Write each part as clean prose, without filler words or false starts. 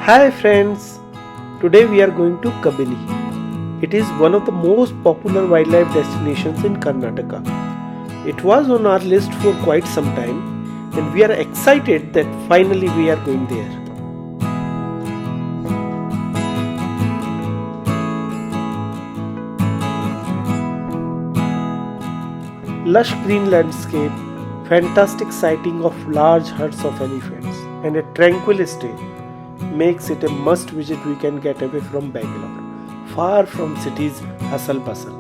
Hi friends, today we are going to Kabini. It is one of the most popular wildlife destinations in Karnataka. It was on our list for quite some time and we are excited that finally we are going there. Lush green landscape, fantastic sighting of large herds of elephants and a tranquil stay makes it a must-visit weekend getaway from Bangalore, far from city's hustle bustle.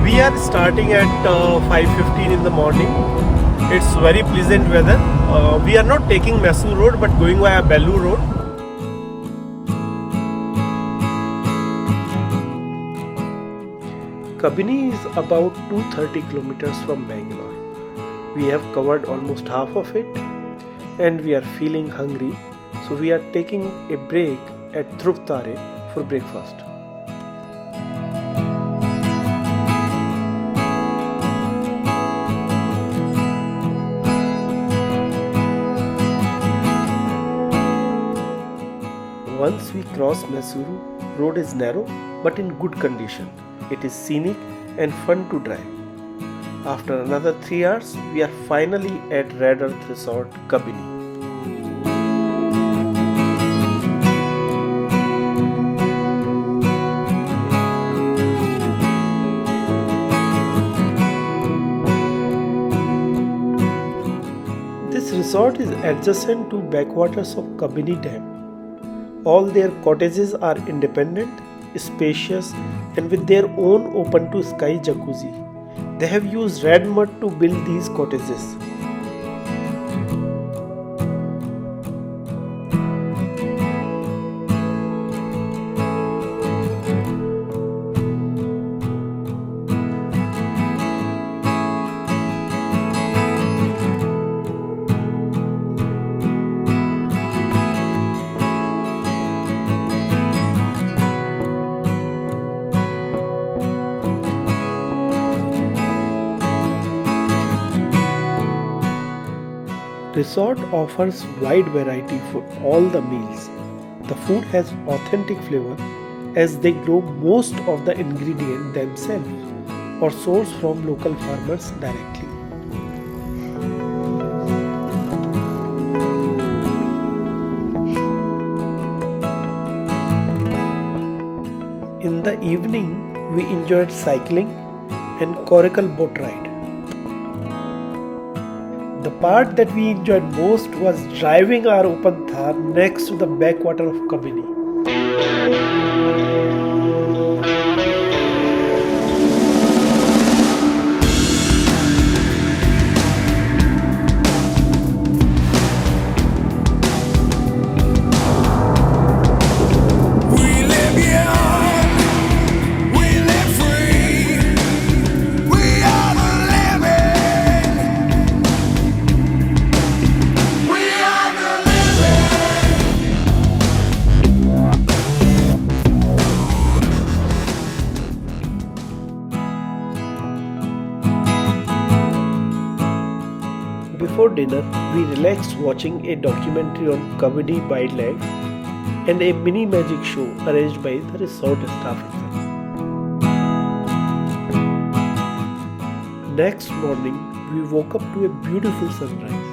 We are starting at 5:15 in the morning. It's very pleasant weather. We are not taking Mysore Road but going via Bellu Road. Kabini is about 230 kilometers from Bangalore. We have covered almost half of it and we are feeling hungry, so we are taking a break at Thar for breakfast. Once we cross Mysuru, road is narrow but in good condition. It is scenic and fun to drive. After another 3 hours, we are finally at Red Earth Resort, Kabini. This resort is adjacent to backwaters of Kabini Dam. All their cottages are independent, spacious and with their own open to sky jacuzzi. They have used red mud to build these cottages. Resort offers wide variety for all the meals. The food has authentic flavor as they grow most of the ingredients themselves or source from local farmers directly. In the evening, we enjoyed cycling and coracle boat ride. The part that we enjoyed most was driving our open Thar next to the backwater of Kabini. Before dinner, we relaxed watching a documentary on Kabini wildlife and a mini magic show arranged by the resort staff itself. Next morning, we woke up to a beautiful sunrise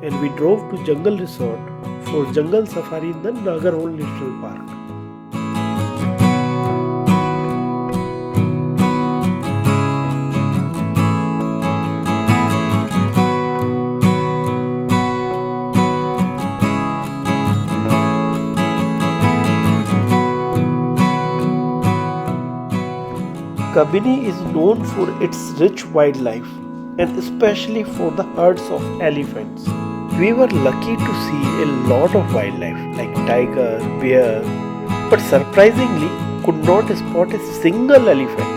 and we drove to Jungle Resort for JungleSafari in the Nagarhole National Park. Kabini is known for its rich wildlife and especially for the herds of elephants. We were lucky to see a lot of wildlife like tiger, bear, but surprisingly could not spot a single elephant.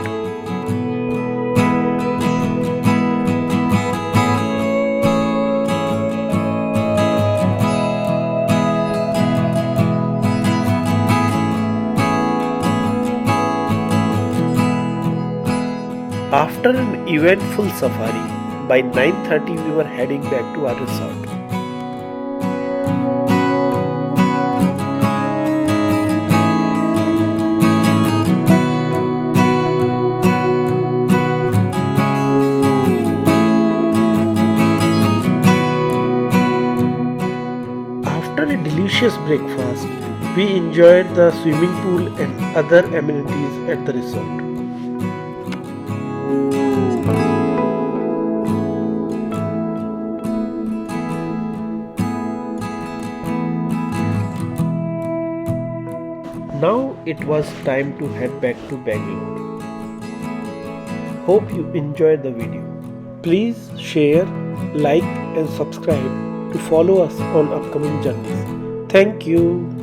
After an eventful safari, by 9:30 we were heading back to our resort. After a delicious breakfast, we enjoyed the swimming pool and other amenities at the resort. Now it was time to head back to Bangalore. Hope you enjoyed the video. Please share, like and subscribe to follow us on upcoming journeys. Thank you.